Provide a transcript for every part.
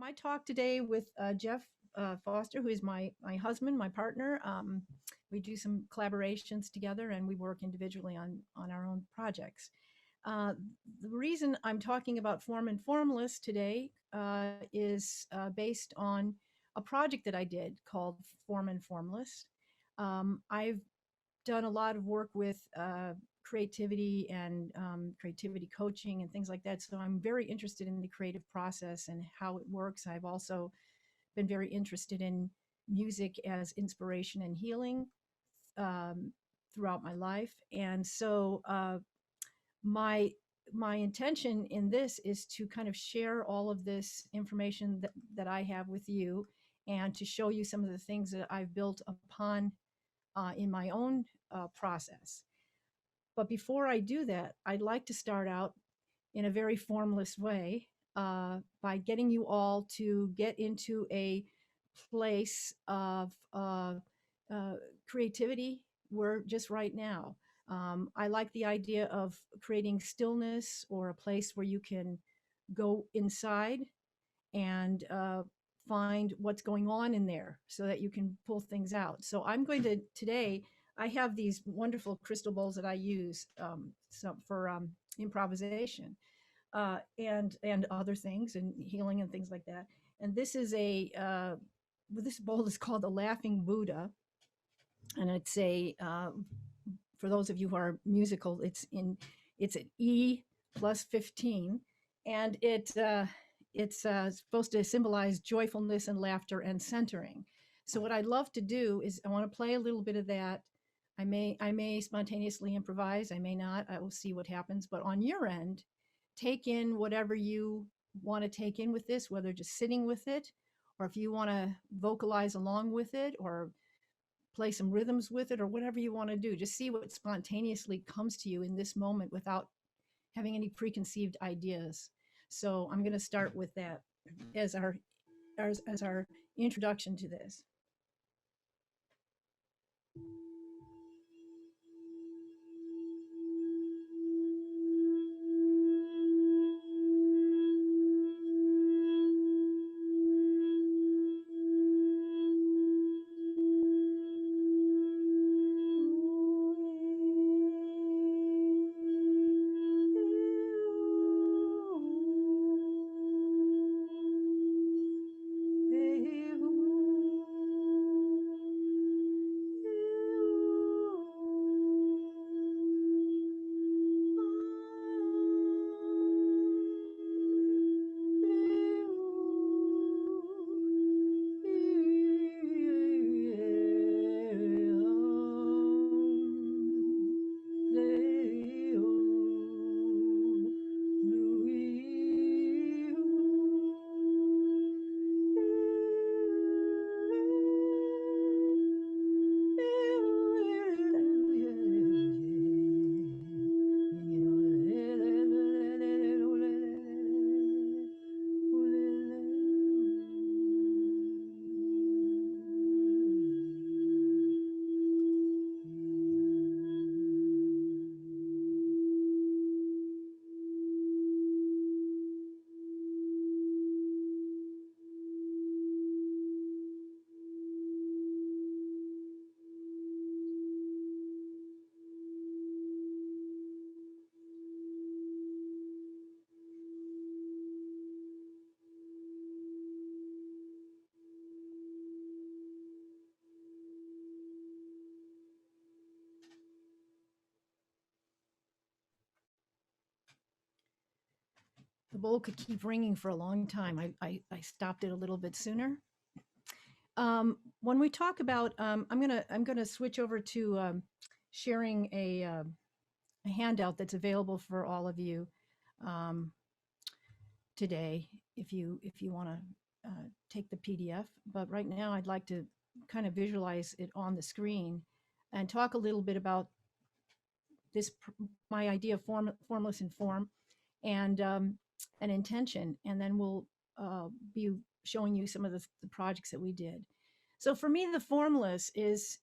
my talk today with Jeff Foster, who is my husband, my partner. We do some collaborations together, and we work individually on our own projects. Uh, the reason I'm talking about form and formless today is based on a project that I did called Form and Formless. I've done a lot of work with creativity and creativity coaching and things like that. So I'm very interested in the creative process and how it works. I've also been very interested in music as inspiration and healing um, throughout my life. And so my my intention in this is to kind of share all of this information that I have with you and to show you some of the things that I've built upon in my own process. But before I do that, I'd like to start out in a very formless way by getting you all to get into a place of uh, creativity. We're just right now. I like the idea of creating stillness or a place where you can go inside and find what's going on in there so that you can pull things out. So I'm going to today. I have these wonderful crystal bowls that I use for improvisation and other things and healing and things like that. And this is this bowl is called the Laughing Buddha, and it's a for those of you who are musical, it's an E plus 15, and it's supposed to symbolize joyfulness and laughter and centering. So what I'd love to do is I want to play a little bit of that. I may spontaneously improvise. I may not. I will see what happens. But on your end, take in whatever you want to take in with this, whether just sitting with it, or if you want to vocalize along with it, or play some rhythms with it, or whatever you want to do. Just see what spontaneously comes to you in this moment without having any preconceived ideas. So I'm going to start with that as our introduction to this. The bowl could keep ringing for a long time. I stopped it a little bit sooner. When we talk about, I'm gonna switch over to sharing a handout that's available for all of you um, today, if you want to take the PDF. But right now, I'd like to kind of visualize it on the screen and talk a little bit about this my idea of formless and form and an intention, and then we'll be showing you some of the projects that we did. So for me, the formless is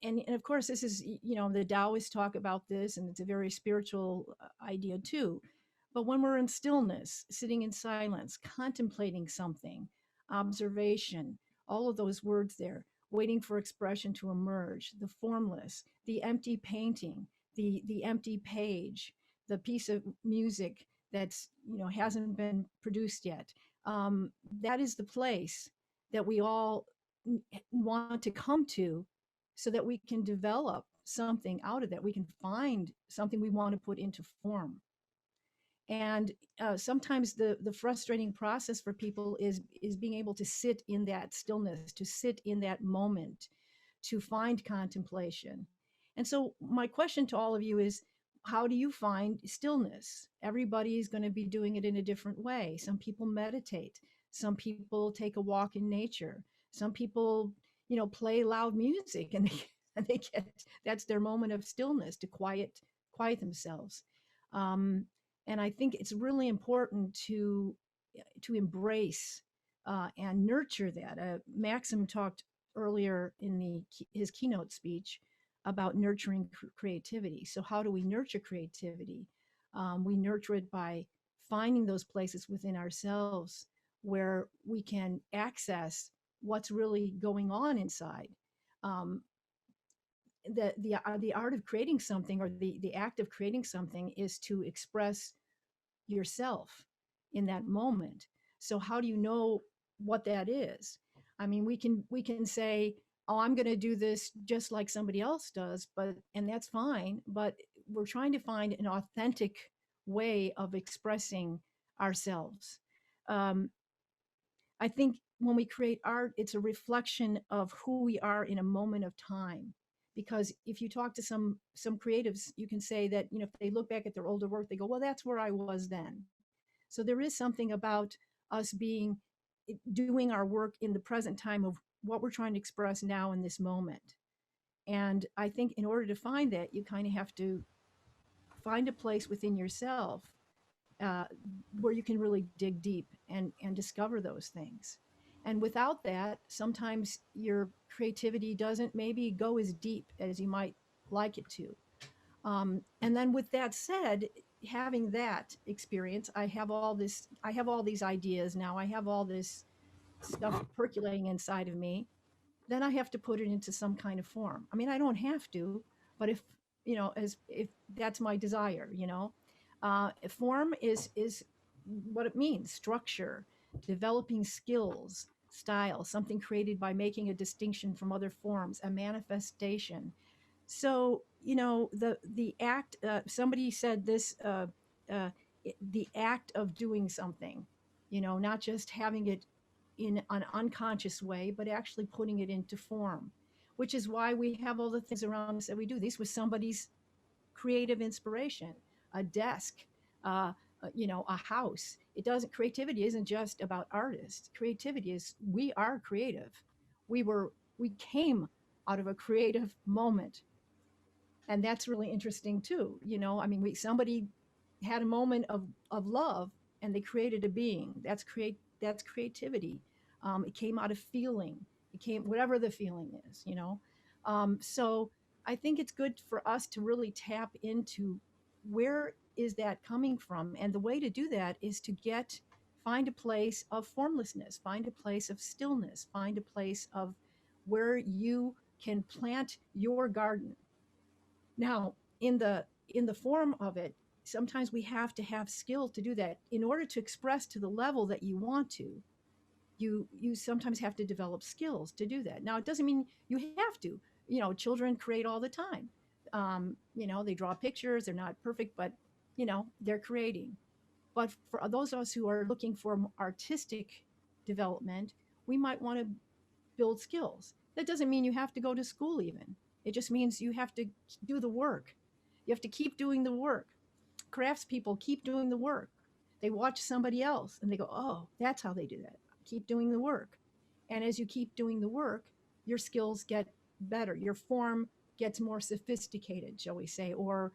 and of course this is, the Taoists talk about this, and it's a very spiritual idea too. But when we're in stillness, sitting in silence, contemplating something, observation, all of those words there, waiting for expression to emerge, the formless, the empty painting, the empty page, the piece of music that's, hasn't been produced yet. That is the place that we all want to come to, so that we can develop something out of that. We can find something we want to put into form. And sometimes the frustrating process for people is being able to sit in that stillness, to sit in that moment, to find contemplation. And so my question to all of you is, how do you find stillness? Everybody is going to be doing it in a different way. Some people meditate, some people take a walk in nature, some people, play loud music, and they and they get, that's their moment of stillness, to quiet themselves. um, and I think it's really important to embrace and nurture that. Maxim talked earlier in his keynote speech about nurturing creativity. So how do we nurture creativity? We nurture it by finding those places within ourselves where we can access what's really going on inside. Um, the art of creating something, or the act of creating something, is to express yourself in that moment. So how do you know what that is? I mean, we can say, oh, I'm going to do this just like somebody else does, and that's fine, but we're trying to find an authentic way of expressing ourselves. um, I think when we create art, it's a reflection of who we are in a moment of time. Because if you talk to some creatives, you can say that, if they look back at their older work, they go, well, that's where I was then. So there is something about us doing our work in the present time of what we're trying to express now in this moment. And I think in order to find that, you kind of have to find a place within yourself uh, where you can really dig deep and discover those things. And without that, sometimes your creativity doesn't maybe go as deep as you might like it to. And then with that said, having that experience, I have all these ideas now. I have all this stuff percolating inside of me. Then I have to put it into some kind of form. I mean, I don't have to, but as if that's my desire, form is what it means: structure, developing skills, style, something created by making a distinction from other forms, a manifestation. So the act. Somebody said this. Uh, the act of doing something, not just having it in an unconscious way, but actually putting it into form, which is why we have all the things around us that we do. This was somebody's creative inspiration. A desk, a house. It doesn't. Creativity isn't just about artists. Creativity is, we are creative. We came out of a creative moment, and that's really interesting too. I mean, somebody had a moment of love, and they created a being. That's creativity. It came out of feeling. It came, whatever the feeling is. So I think it's good for us to really tap into where is that coming from. And the way to do that is to find a place of formlessness, find a place of stillness, find a place of where you can plant your garden. Now, in the form of it, sometimes we have to have skill to do that. In order to express to the level that you want to, you sometimes have to develop skills to do that. Now, it doesn't mean you have to. Children create all the time. They draw pictures. They're not perfect, but they're creating. But for those of us who are looking for artistic development, we might want to build skills. That doesn't mean you have to go to school even. It just means you have to do the work. You have to keep doing the work. Craftspeople keep doing the work. They watch somebody else and they go, oh, that's how they do that. Keep doing the work. And as you keep doing the work, your skills get better. Your form gets more sophisticated, shall we say, or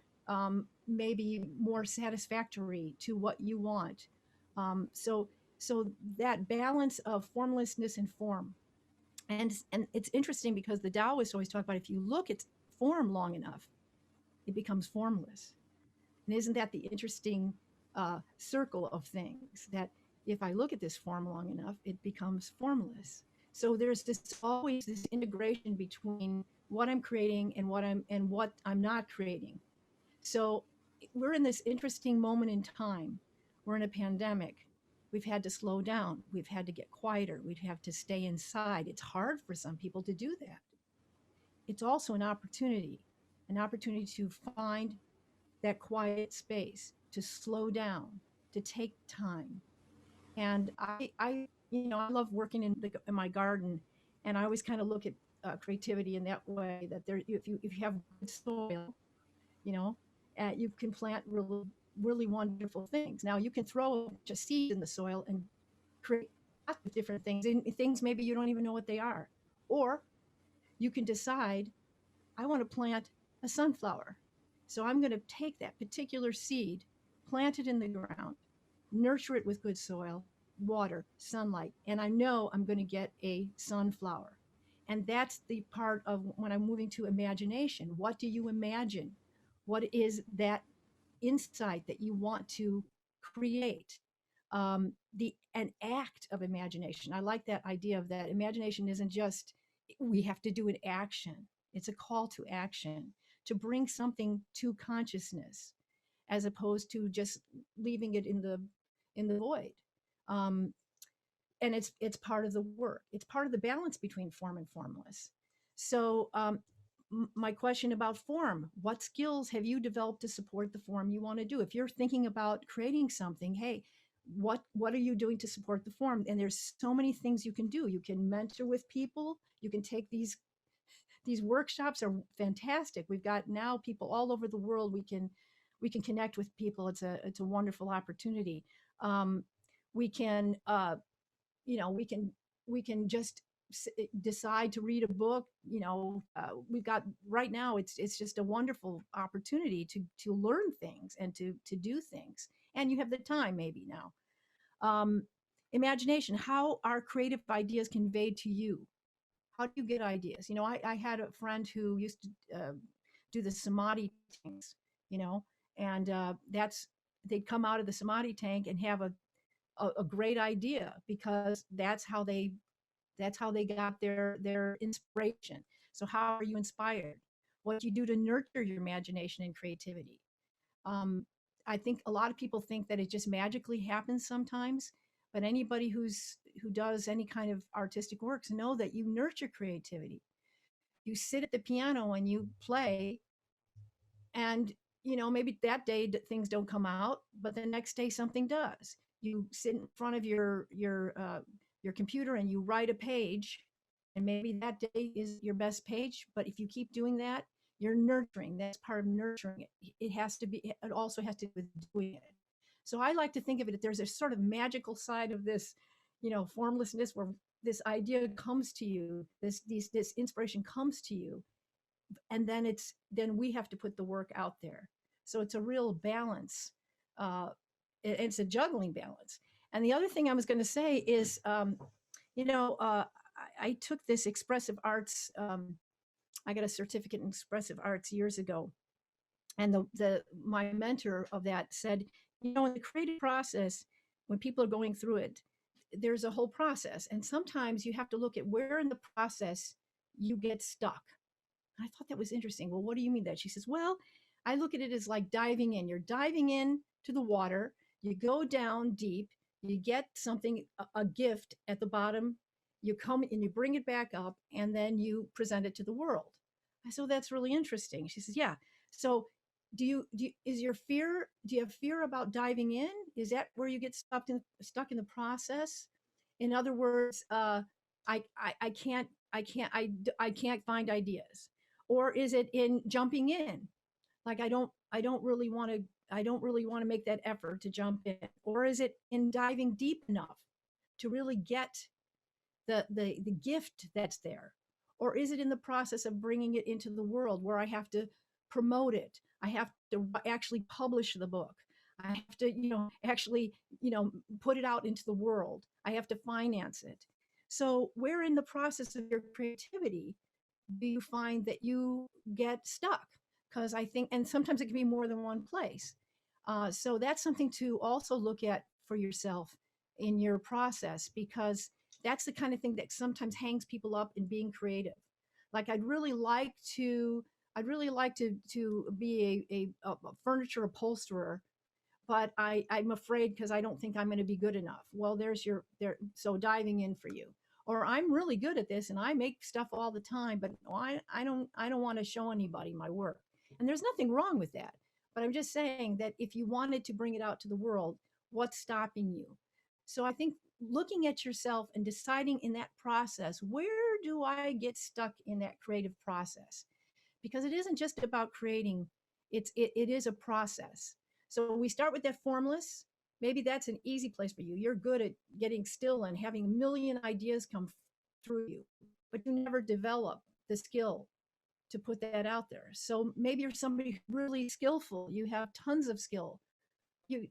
maybe more satisfactory to what you want. So that balance of formlessness and form. And it's interesting because the Taoists always talk about, if you look at form long enough, it becomes formless. And isn't that the interesting circle of things that if I look at this form long enough, it becomes formless. So there's this always this integration between what I'm creating and what I'm not creating. So we're in this interesting moment in time. We're in a pandemic. We've had to slow down. We've had to get quieter. We've had to stay inside. It's hard for some people to do that. It's also an opportunity to find that quiet space, to slow down, to take time. And I love working in my garden, and I always kind of look at creativity in that way. That there, if you have good soil, you know, you can plant really wonderful things. Now you can throw just seeds in the soil and create lots of different things, and things maybe you don't even know what they are, or you can decide I want to plant a sunflower. So I'm going to take that particular seed, plant it in the ground, nurture it with good soil, water, sunlight, and I know I'm going to get a sunflower. And that's the part of when I'm moving to imagination. What do you imagine? What is that insight that you want to create? The an act of imagination. I like that idea of that. Imagination isn't just we have to do an action. It's a call to action to bring something to consciousness, as opposed to just leaving it in the void. Um, and it's part of the work. It's part of the balance between form and formless. So my question about form: what skills have you developed to support the form you want to do? If you're thinking about creating something, hey, what are you doing to support the form? And there's so many things you can do. You can mentor with people. You can take these workshops are fantastic. We've got now people all over the world. We can connect with people. It's a wonderful opportunity. Um, we can we can just decide to read a book. We've got right now. It's just a wonderful opportunity to learn things and to do things. And you have the time maybe now. Um, Imagination. How are creative ideas conveyed to you? How do you get ideas? I had a friend who used to do the samadhi tanks, you know, and that's they'd come out of the samadhi tank and have a great idea because that's how they got their inspiration. So how are you inspired? What do you do to nurture your imagination and creativity? Um, I think a lot of people think that it just magically happens sometimes, but anybody who does any kind of artistic works know that you nurture creativity. You sit at the piano and you play, and maybe that day things don't come out, but the next day something does. You sit in front of your computer and you write a page, and maybe that day is your best page, but if you keep doing that, you're nurturing. That's part of nurturing it. It also has to do with doing it. So I like to think of it that there's a sort of magical side of this, formlessness, where this idea comes to you, this inspiration comes to you, and then we have to put the work out there. So it's a real balance. It's a juggling balance. And the other thing I was going to say is, you know uh, I took this expressive arts. I got a certificate in expressive arts years ago, and the my mentor of that said, in the creative process, when people are going through it, there's a whole process, and sometimes you have to look at where in the process you get stuck. I thought that was interesting. Well, what do you mean that? She says, well, I look at it as like diving in. You're diving in to the water, you go down deep, you get something, a gift at the bottom, you come and you bring it back up, and then you present it to the world. I said, that's really interesting. She says, yeah. So is your fear, do you have fear about diving in? Is that where you get stuck in the process? In other words, I can't find ideas. Or is it in jumping in? Like I don't really want to make that effort to jump in. Or is it in diving deep enough to really get the gift that's there? Or is it in the process of bringing it into the world where I have to promote it? I have to actually publish the book. I have to, actually, put it out into the world. I have to finance it. So where in the process of your creativity do you find that you get stuck? Because I think, and sometimes it can be more than one place. So that's something to also look at for yourself in your process, because that's the kind of thing that sometimes hangs people up in being creative. Like I'd really like to be a furniture upholsterer, but I'm afraid because I don't think I'm going to be good enough. Well, there's your there. So diving in for you, or I'm really good at this and I make stuff all the time, but I don't want to show anybody my work. And there's nothing wrong with that. But I'm just saying that if you wanted to bring it out to the world, what's stopping you? So I think looking at yourself and deciding in that process, where do I get stuck in that creative process? Because it isn't just about creating, it is a process. So we start with that formless. Maybe that's an easy place for you. You're good at getting still and having a million ideas come through you, but you never develop the skill to put that out there. So maybe you're somebody really skillful, you have tons of skill, you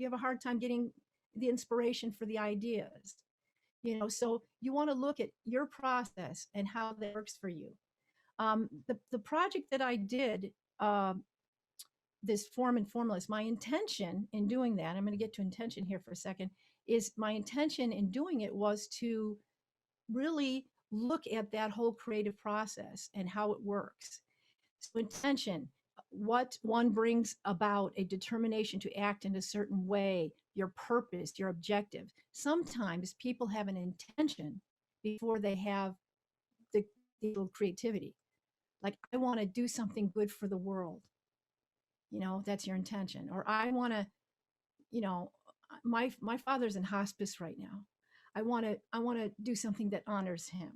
have a hard time getting the inspiration for the ideas, so you want to look at your process and how that works for you. The project that I did, this form and formless, my intention in doing that, I'm going to get to intention here for a second, is my intention in doing it was to really look at that whole creative process and how it works. So intention, what one brings about a determination to act in a certain way, your purpose, your objective. Sometimes people have an intention before they have the creativity. Like, I want to do something good for the world. That's your intention. Or I want to, you know, my father's in hospice right now. I want to do something that honors him.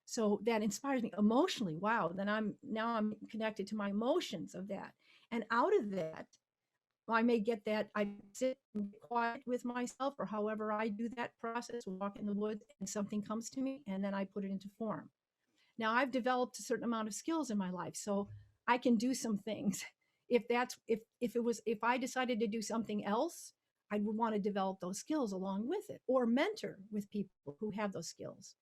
So that inspires me emotionally. Wow. Then I'm connected to my emotions of that. And out of that, I may get that. I sit and get quiet with myself, or however I do that process, walk in the woods, and something comes to me, and then I put it into form. Now I've developed a certain amount of skills in my life, so I can do some things. If I decided to do something else, I would want to develop those skills along with it, or mentor with people who have those skills.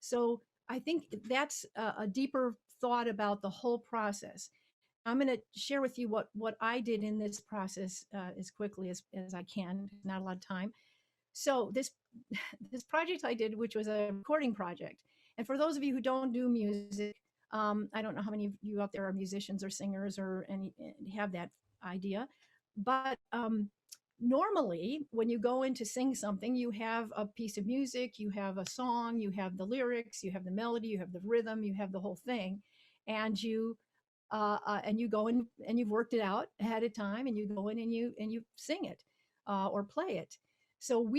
So I think that's a deeper thought about the whole process. I'm going to share with you what I did in this process as quickly as I can. Not a lot of time. So this project I did, which was a recording project, and for those of you who don't do music, I don't know how many of you out there are musicians or singers or any have that idea, but normally when you go in to sing something, you have a piece of music, you have a song, you have the lyrics, you have the melody, you have the rhythm, you have the whole thing, and you go in and you've worked it out ahead of time, and you go in and you sing it or play it. So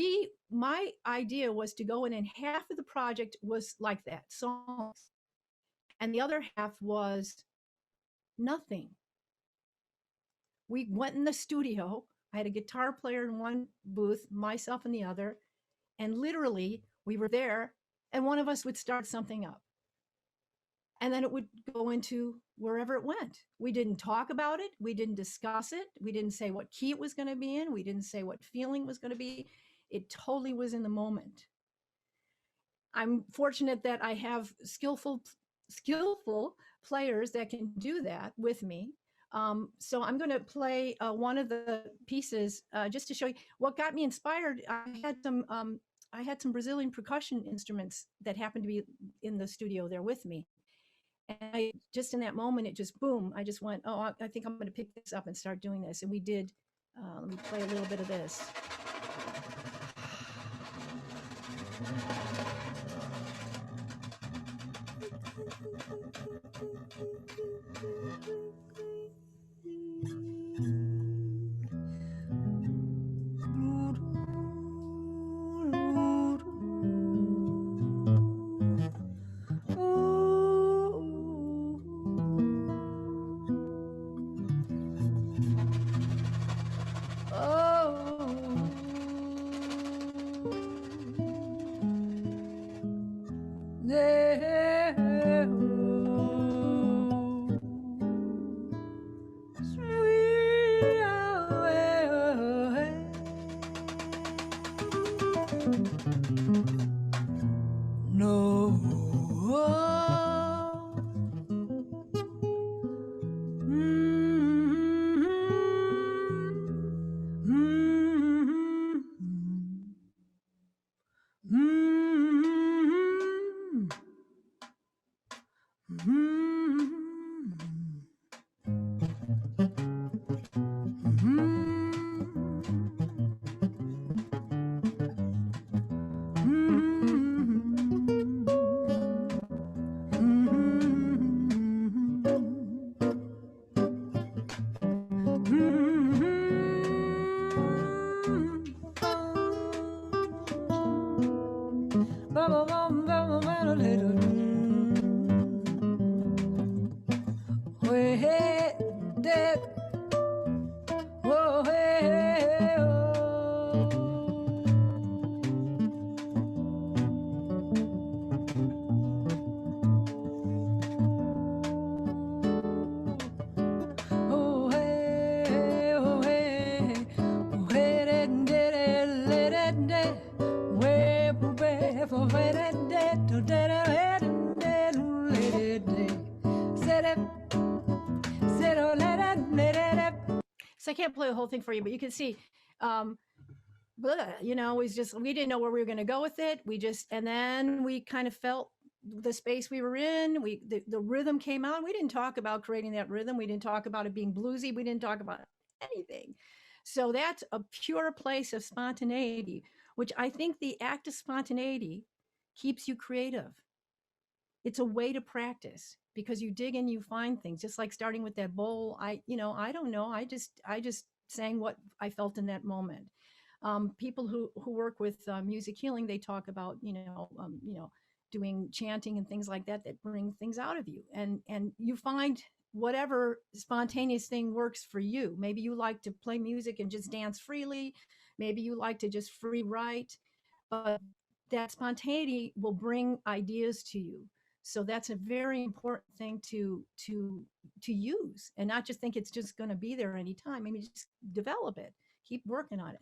my idea was to go in, and half of the project was like that, songs, and the other half was nothing. We went in the studio. I had a guitar player in one booth, myself in the other, and literally we were there, and one of us would start something up, and then it would go into wherever it went. We didn't talk about it. We didn't discuss it. We didn't say what key it was going to be in. We didn't say what feeling was going to be. It totally was in the moment. I'm fortunate that I have skillful players that can do that with me. So I'm going to play one of the pieces just to show you what got me inspired. I had some Brazilian percussion instruments that happened to be in the studio there with me. And I just in that moment, it just boom, I just went, oh, I think I'm going to pick this up and start doing this. And we did. Let me play a little bit of this. So I can't play the whole thing for you, but you can see, um, we didn't know where we were going to go with it. And then we kind of felt the space we were in. The rhythm came out. We didn't talk about creating that rhythm. We didn't talk about it being bluesy. We didn't talk about anything. So that's a pure place of spontaneity, which I think the act of spontaneity keeps you creative. It's a way to practice because you dig in, you find things. Just like starting with that bowl, I don't know. I just sang what I felt in that moment. People who work with music healing, they talk about doing chanting and things like that that bring things out of you, and you find whatever spontaneous thing works for you. Maybe you like to play music and just dance freely. Maybe you like to just free write, but that spontaneity will bring ideas to you. So that's a very important thing to use, and not just think it's just going to be there anytime. I mean, just develop it, keep working on it.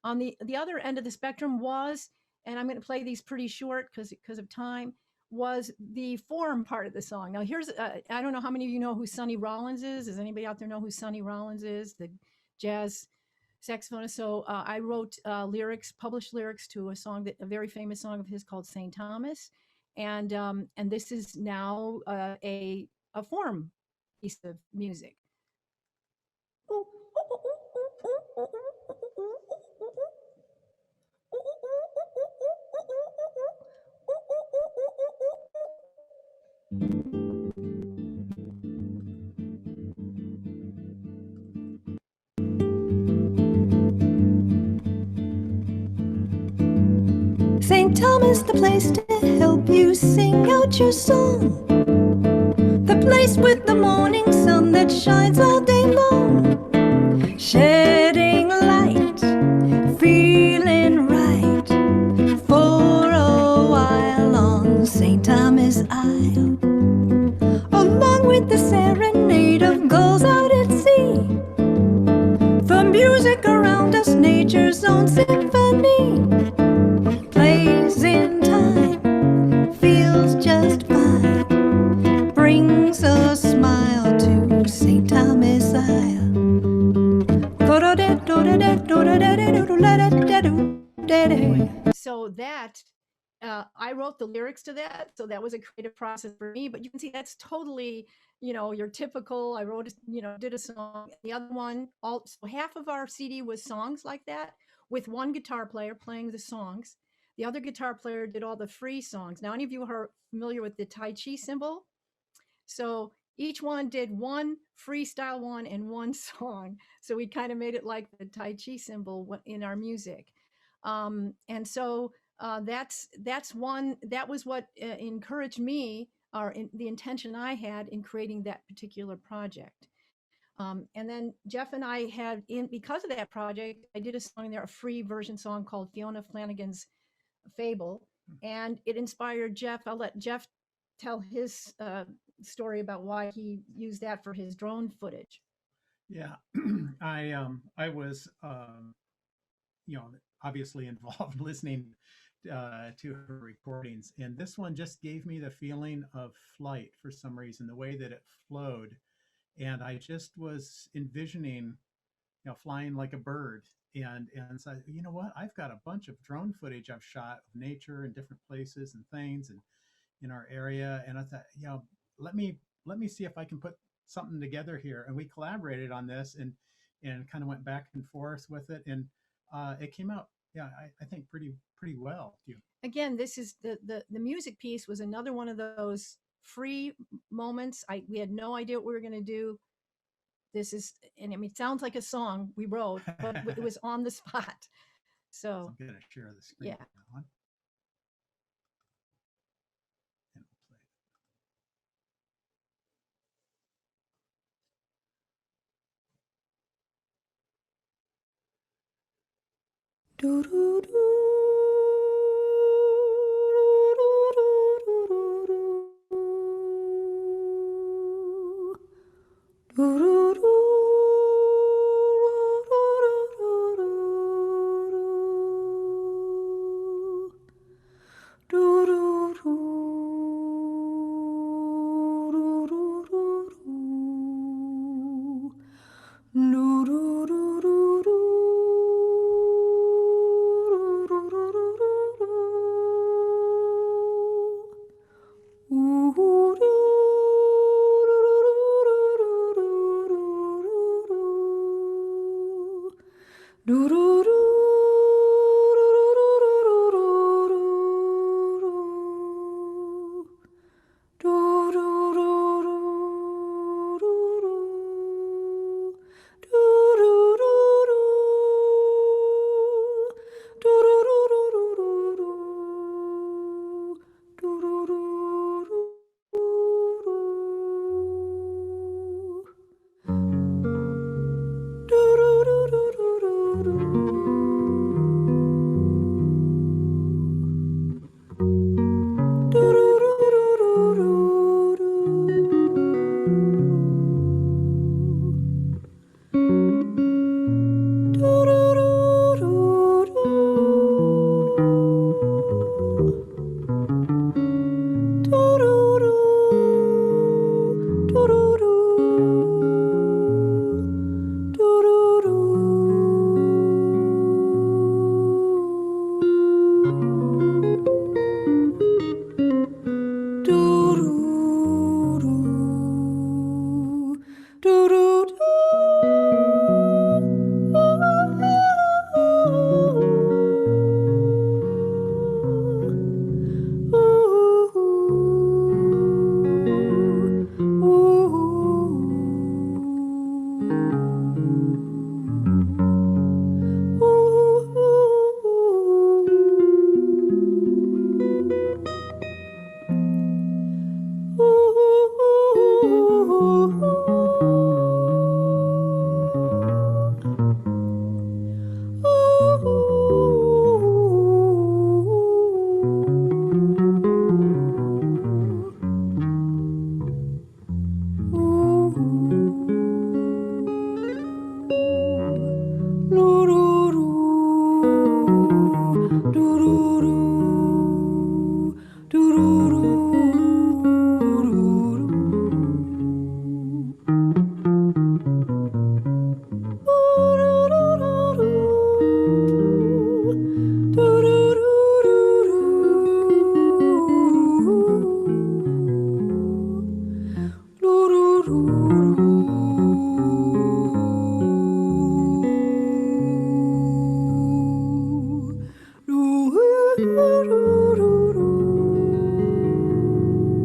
On the other end of the spectrum was, and I'm going to play these pretty short because of time, was the form part of the song. Now here's I don't know how many of you know who Sonny Rollins is. Does anybody out there know who Sonny Rollins is? The jazz saxophonist. So I wrote published lyrics to a very famous song of his called St. Thomas, and this is now a form piece of music. St. Thomas, the place to help you sing out your song. The place with the morning sun that shines all day long. Shedding light, feeling right for a while on St. Thomas Isle. Along with the serenade of gulls out at sea. The music around us, nature's own symphony. Plays in time, feels just fine, brings a smile to St. Thomas Isle. So that I wrote the lyrics to that, so that was a creative process for me. But you can see that's totally, your typical. I wrote, did a song. The other one, so half of our CD was songs like that, with one guitar player playing the songs. The other guitar player did all the free songs. Now, any of you are familiar with the Tai Chi symbol? So each one did one freestyle one and one song. So we kind of made it like the Tai Chi symbol in our music. And so that's one. That was what encouraged me, or the intention I had in creating that particular project. And then Jeff and I had, because of that project, I did a song there, a free version song called Fiona Flanagan's Fable, and it inspired Jeff. I'll let Jeff tell his story about why he used that for his drone footage. Yeah, I was obviously involved listening to her recordings, and this one just gave me the feeling of flight for some reason, the way that it flowed, and I just was envisioning flying like a bird. And so, you know what? I've got a bunch of drone footage I've shot of nature in different places and things and in our area. And I thought, let me see if I can put something together here. And we collaborated on this and kind of went back and forth with it, and it came out, yeah, I think pretty well. Again, this is the music piece was another one of those free moments. We had no idea what we were going to do. This is, and I mean, it sounds like a song we wrote, but it was on the spot. So So I'm going to share the screen yeah. now, and we'll play. Do do do.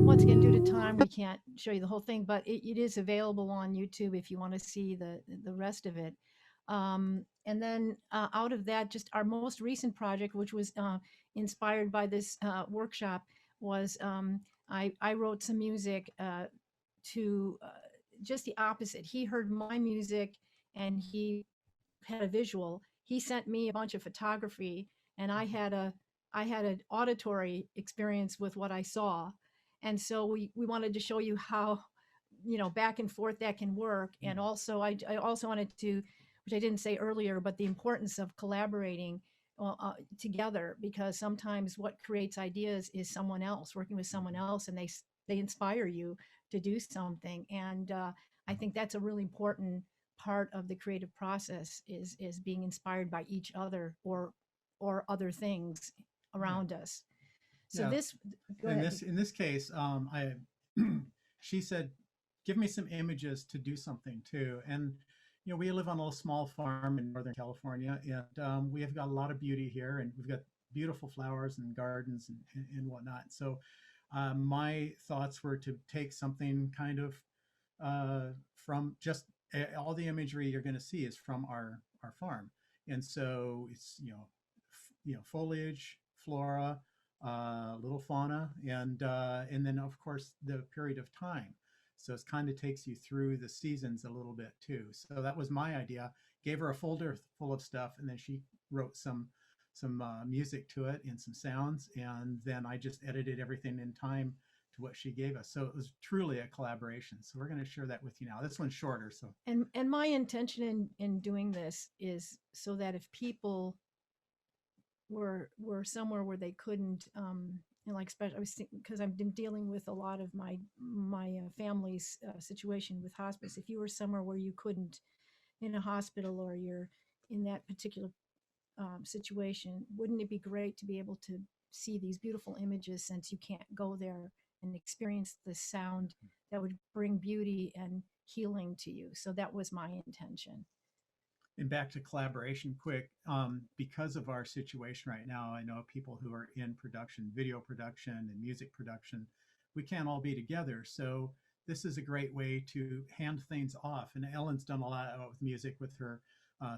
Once again, due to time, we can't show you the whole thing, but it is available on YouTube if you want to see the rest of it. And then out of that, just our most recent project, which was inspired by this workshop, was I wrote some music to just the opposite. He heard my music and he had a visual. He sent me a bunch of photography, and I had an auditory experience with what I saw, and so we wanted to show you how, you know, back and forth that can work. And also I also wanted to, which I didn't say earlier, but the importance of collaborating together, because sometimes what creates ideas is someone else working with someone else, and they inspire you to do something. And I think that's a really important part of the creative process is being inspired by each other or other things Yeah, around us. So yeah. this, go In ahead. this case, I she said, give me some images to do something too. And, we live on a little small farm in Northern California, and we have got a lot of beauty here, and we've got beautiful flowers and gardens and whatnot. So my thoughts were to take something kind of from just all the imagery you're going to see is from our farm, and so it's foliage, flora, little fauna, and then of course the period of time. So it kind of takes you through the seasons a little bit too. So that was my idea. Gave her a folder full of stuff, and then she wrote some music to it and some sounds, and then I just edited everything in time to what she gave us. So it was truly a collaboration. So we're going to share that with you now. This one's shorter. So And my intention in doing this is so that if people were somewhere where they couldn't, like especially I was because I've been dealing with a lot of my family's situation with hospice. If you were somewhere where you couldn't, in a hospital, or you're in that particular situation, wouldn't it be great to be able to see these beautiful images, since you can't go there and experience the sound that would bring beauty and healing to you? So that was my intention. and back to collaboration quick, because of our situation right now, I know people who are in production, video production and music production, we can't all be together. So this is a great way to hand things off. And Ellen's done a lot with music with her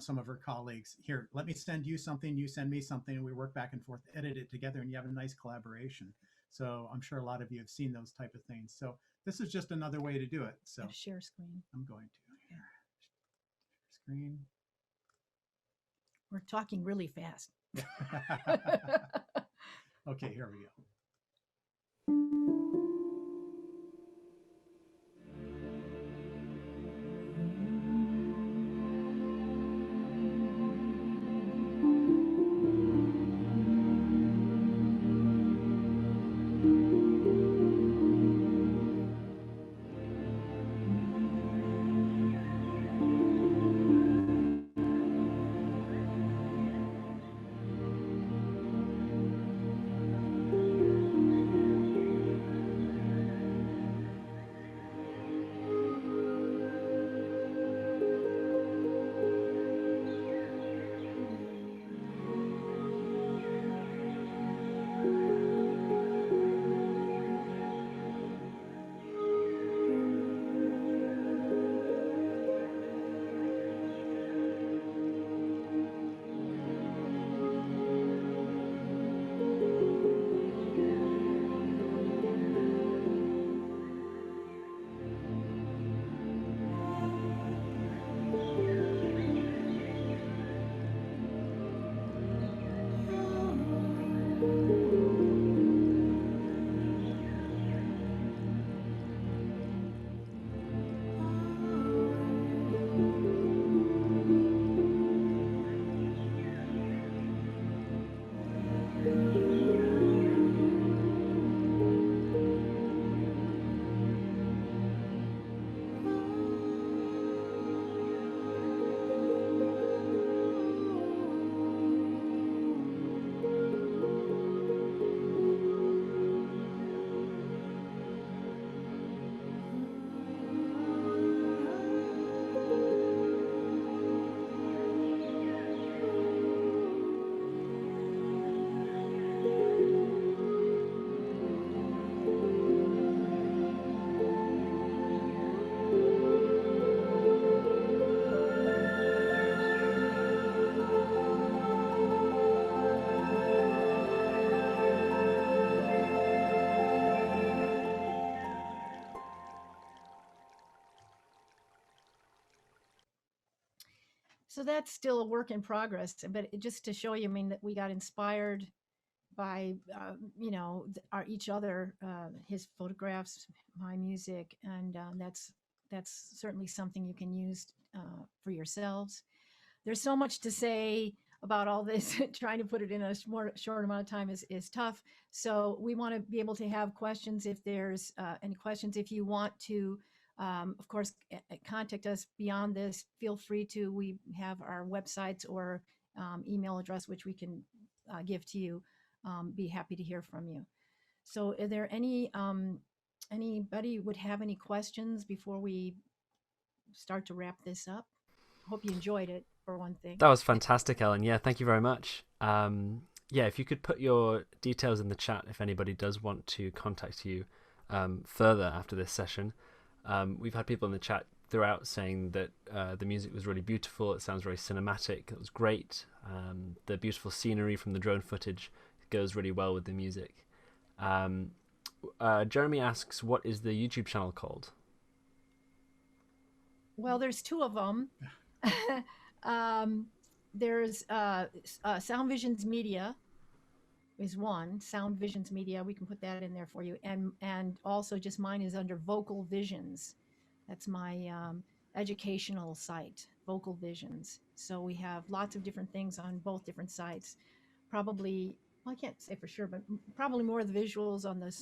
some of her colleagues. Here, let me send you something, you send me something, and we work back and forth, edit it together, and you have a nice collaboration. So I'm sure a lot of you have seen those type of things. So this is just another way to do it. So Share screen. I'm going to here. Screen. We're talking really fast. Okay, here we go. So that's still a work in progress, but just to show you, I mean, that we got inspired by our each other, his photographs, my music, and that's certainly something you can use for yourselves. There's so much to say about all this. Trying to put it in a short amount of time is tough. So we want to be able to have questions. If there's any questions, if you want to, of course, contact us beyond this, feel free to. We have our websites or email address, which we can give to you. Be happy to hear from you. So are there any Anybody would have any questions before we start to wrap this up? Hope you enjoyed it, for one thing. That was fantastic, Ellen. Yeah, thank you very much. Yeah, if you could put your details in the chat if anybody does want to contact you further after this session. We've had people in the chat throughout saying that the music was really beautiful. It sounds very cinematic. It was great. The beautiful scenery from the drone footage goes really well with the music. Jeremy asks, what is the YouTube channel called? Well, there's two of them. There's Sound Visions Media is one. Sound Visions Media, we can put that in there for you. And also just mine is under Vocal Visions. That's my educational site, Vocal Visions. So we have lots of different things on both different sites. Probably, well, I can't say for sure, but probably more of the visuals on the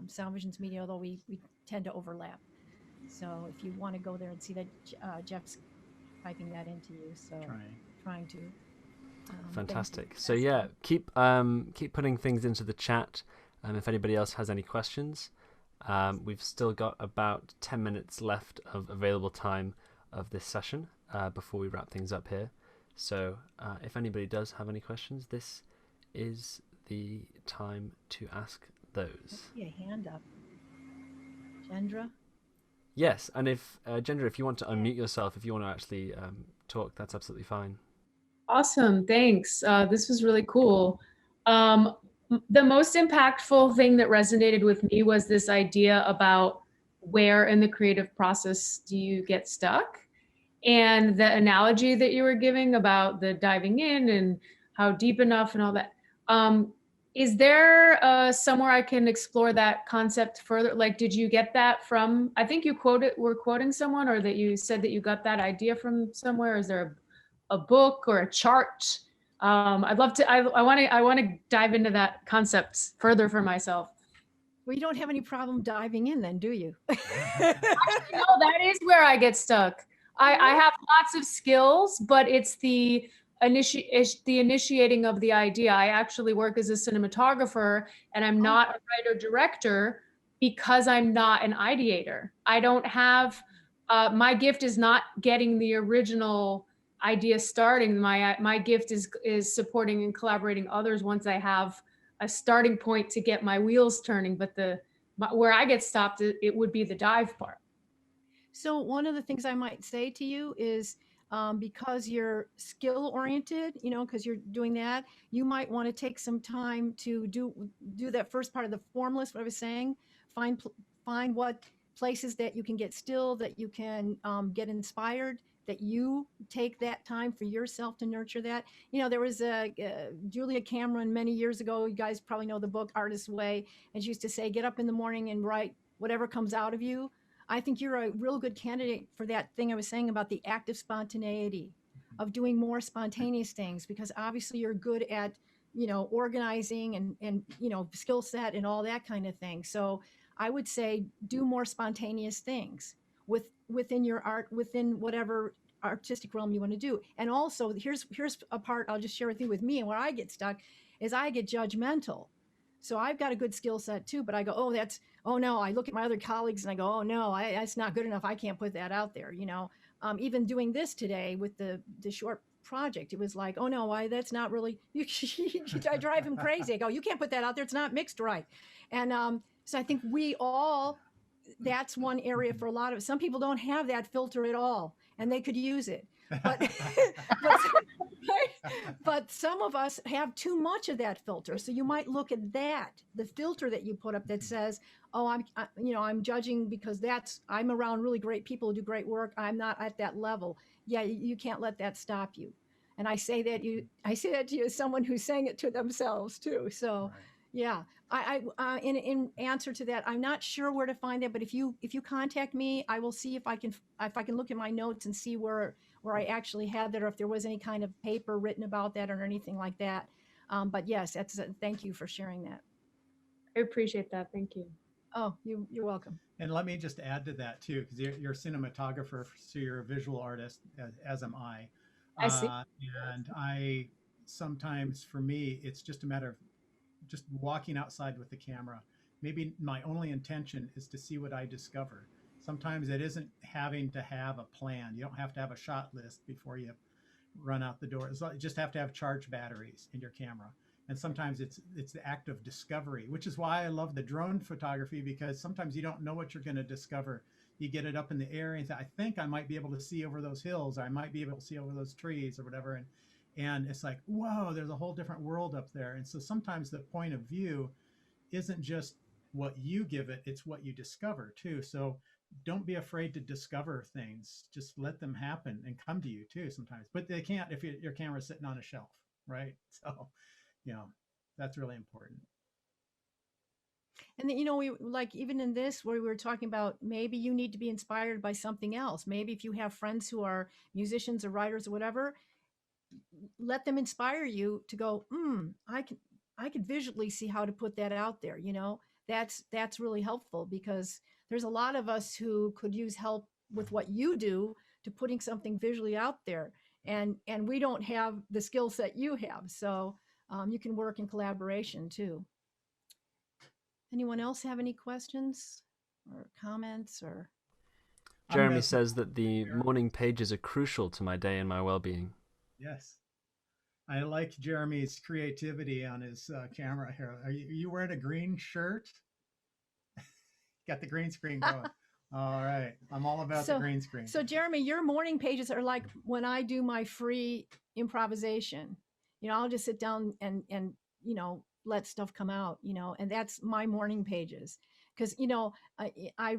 Sound Visions Media, although we tend to overlap. So if you want to go there and see that, Jeff's typing that into you. So trying to. Fantastic. So yeah, keep putting things into the chat. If anybody else has any questions, we've still got about 10 minutes left of available time of this session before we wrap things up here. So if anybody does have any questions, this is the time to ask those. I see a hand up. Gendra? Yes, and if Gendra, if you want to unmute yourself, if you want to actually talk, that's absolutely fine. Awesome, thanks. This was really cool. The most impactful thing that resonated with me was this idea about where in the creative process do you get stuck? And the analogy that you were giving about the diving in and how deep enough and all that. Is there somewhere I can explore that concept further? Like, did you get that from, I think you were quoting someone, or that you said that you got that idea from somewhere? Is there a book or a chart? I'd love to, I want to dive into that concept further for myself. Well, you don't have any problem diving in then, do you? Actually, no, that is where I get stuck. I have lots of skills, but it's the initiating of the idea. I actually work as a cinematographer, and I'm not a writer director because I'm not an ideator. I don't have, my gift is not getting the original idea starting. My gift is supporting and collaborating others once I have a starting point to get my wheels turning. But where I get stopped, it would be the dive part. So one of the things I might say to you is, because you're skill oriented, because you're doing that, you might want to take some time to do that first part of the formless, what I was saying. Find what places that you can get still, that you can get inspired, that you take that time for yourself to nurture that. There was Julia Cameron many years ago. You guys probably know the book Artist's Way, and she used to say, get up in the morning and write whatever comes out of you. I think you're a real good candidate for that thing I was saying about the active spontaneity of doing more spontaneous things, because obviously you're good at, organizing and skill set and all that kind of thing. So I would say do more spontaneous things within your art, within whatever artistic realm you want to do. And also here's a part I'll just share with you. With me, and where I get stuck is I get judgmental. So I've got a good skill set too, but I go, oh no, I look at my other colleagues and I go, oh no, that's not good enough. I can't put that out there. Even doing this today with the short project, it was like, oh no, that's not really, I drive him crazy. I go, you can't put that out there. It's not mixed right. And so I think that's one area for a lot of, some people don't have that filter at all, and they could use it. But, but some of us have too much of that filter. So you might look at the filter that you put up that says, oh, I'm judging because I'm around really great people who do great work. I'm not at that level. Yeah, you can't let that stop you. And I say that to you as someone who's saying it to themselves too. So, right. Yeah. In answer to that, I'm not sure where to find that, but if you contact me, I will see if I can look at my notes and see where I actually had that, or if there was any kind of paper written about that or anything like that. But yes, thank you for sharing that. I appreciate that. Thank you. Oh, you're welcome. And let me just add to that too, because you're a cinematographer, so you're a visual artist, as am I. I see. And I sometimes, for me, it's just a matter of just walking outside with the camera maybe my only intention is to see what I discover. Sometimes it isn't having to have a plan. You don't have to have a shot list before you run out the door. You just have to have charged batteries in your camera. And sometimes it's the act of discovery, which is why I love the drone photography, because sometimes you don't know what you're going to discover. You get it up in the air and I think I might be able to see over those hills, or I might be able to see over those trees or whatever. And it's like, whoa, there's a whole different world up there. And so sometimes the point of view isn't just what you give it, it's what you discover too. So don't be afraid to discover things. Just let them happen and come to you too sometimes. But they can't if your camera's sitting on a shelf, right? So, that's really important. And then, we like, even in this, where we were talking about, maybe you need to be inspired by something else. Maybe if you have friends who are musicians or writers or whatever, let them inspire you to go, I can visually see how to put that out there. That's really helpful, because there's a lot of us who could use help with what you do to putting something visually out there. And we don't have the skill set you have. So you can work in collaboration too. Anyone else have any questions or comments? Or Jeremy says that the morning pages are crucial to my day and my well-being. Yes. I like Jeremy's creativity on his camera here. Are you wearing a green shirt? Got the green screen going. All right. I'm all about the green screen. So Jeremy, your morning pages are like when I do my free improvisation. I'll just sit down and let stuff come out, and that's my morning pages. Because I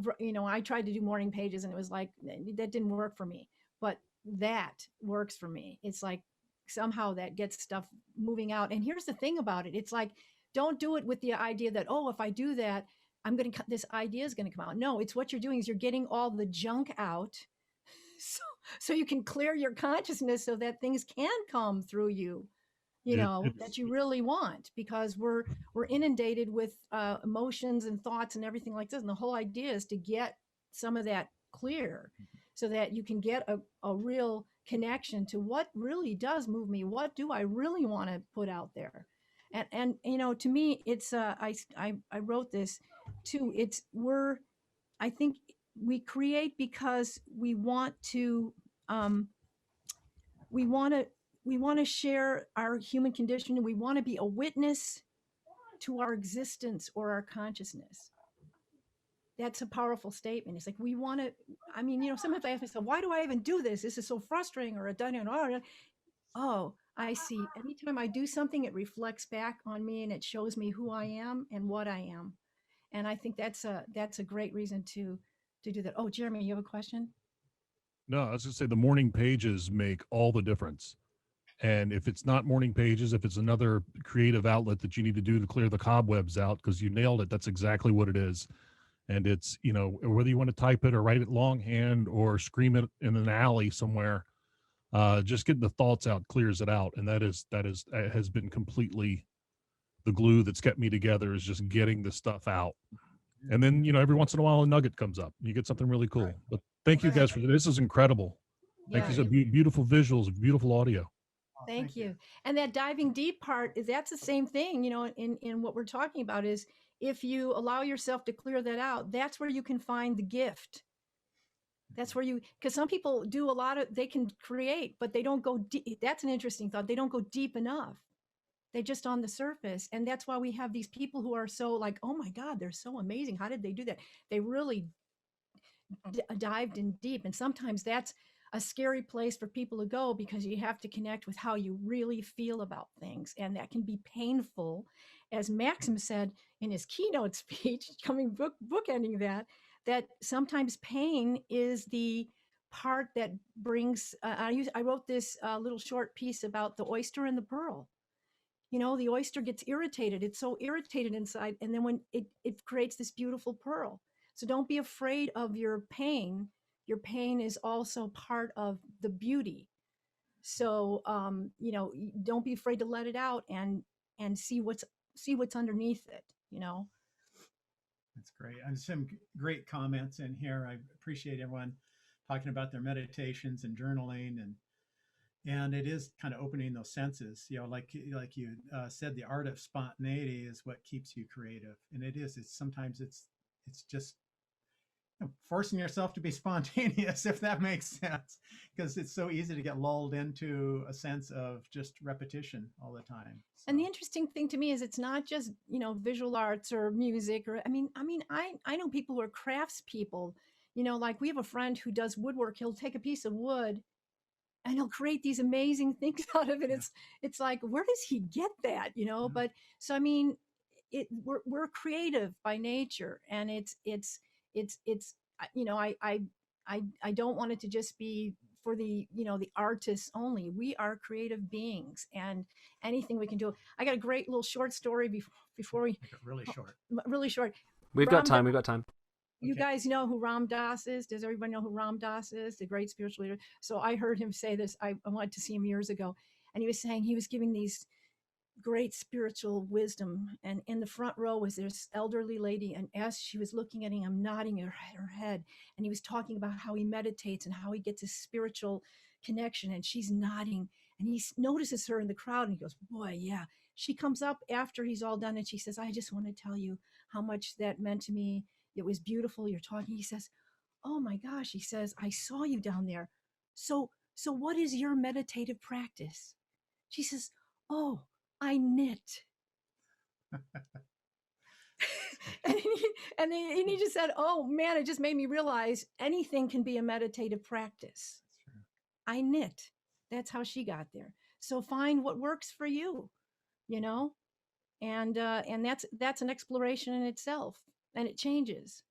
tried to do morning pages and it was like, that didn't work for me. But that works for me. It's like somehow that gets stuff moving out. And here's the thing about it. It's like, don't do it with the idea that, oh, if I do that, this idea is going to come out. No, it's what you're doing is you're getting all the junk out so you can clear your consciousness so that things can come through you, that you really want, because we're inundated with emotions and thoughts and everything like this. And the whole idea is to get some of that clear so that you can get a real connection to what really does move me. What do I really want to put out there? And to me, it's I wrote this too. I think we create because we want to we want to share our human condition. We want to be a witness to our existence or our consciousness. That's a powerful statement. It's like, we want to, sometimes I ask myself, why do I even do this? This is so frustrating, or oh, I see. Anytime I do something, it reflects back on me and it shows me who I am and what I am. And I think that's a great reason to do that. Oh, Jeremy, you have a question? No, I was going to say the morning pages make all the difference. And if it's not morning pages, if it's another creative outlet that you need to do to clear the cobwebs out, because you nailed it, that's exactly what it is. And it's, whether you want to type it or write it longhand or scream it in an alley somewhere, just getting the thoughts out clears it out. And that has been completely the glue that's kept me together, is just getting the stuff out. And then, every once in a while, a nugget comes up. You get something really cool. Right. But thank you guys for this. Is incredible. Thank you. So beautiful visuals, beautiful audio. Thank you. And that diving deep part that's the same thing, in what we're talking about, is if you allow yourself to clear that out, that's where you can find the gift. That's where because some people do they can create, but they don't go deep. That's an interesting thought. They don't go deep enough. They just on the surface. And that's why we have these people who are so like, oh my God, they're so amazing. How did they do that? They really dived in deep. And sometimes that's a scary place for people to go, because you have to connect with how you really feel about things. And that can be painful. As Maxim said in his keynote speech, bookending that sometimes pain is the part that brings, I wrote this little short piece about the oyster and the pearl. The oyster gets irritated. It's so irritated inside. And then when it creates this beautiful pearl. So don't be afraid of your pain. Your pain is also part of the beauty. So, don't be afraid to let it out and see what's underneath it, That's great. And some great comments in here. I appreciate everyone talking about their meditations and journaling. And And it is kind of opening those senses, like you said, the art of spontaneity is what keeps you creative. And it's sometimes it's just forcing yourself to be spontaneous, if that makes sense, because it's so easy to get lulled into a sense of just repetition all the time. So. And the interesting thing to me is it's not just, visual arts or music, or I know people who are craftspeople, like we have a friend who does woodwork. He'll take a piece of wood and he'll create these amazing things out of it. Yeah. It's like, where does he get that? Yeah. But so, we're creative by nature, and it's I don't want it to just be for the the artists only. We are creative beings, and anything we can do. I got a great little short story before we really short. We've got time. You guys know who Ram Dass is? Does everybody know who Ram Dass is? The great spiritual leader. So I heard him say this. I wanted to see him years ago, and he was saying, he was giving these great spiritual wisdom, and in the front row was this elderly lady, and as she was looking at him, nodding her head, and he was talking about how he meditates and how he gets a spiritual connection, and she's nodding, and he notices her in the crowd, and he goes, boy, yeah. She comes up after he's all done, and she says, I just want to tell you how much that meant to me. It was beautiful, you're talking. He says, oh my gosh, he says, I saw you down there. So what is your meditative practice? She says, oh, I knit. and he just said, oh man, it just made me realize anything can be a meditative practice. I knit. That's how she got there. So find what works for you, and that's an exploration in itself, and it changes.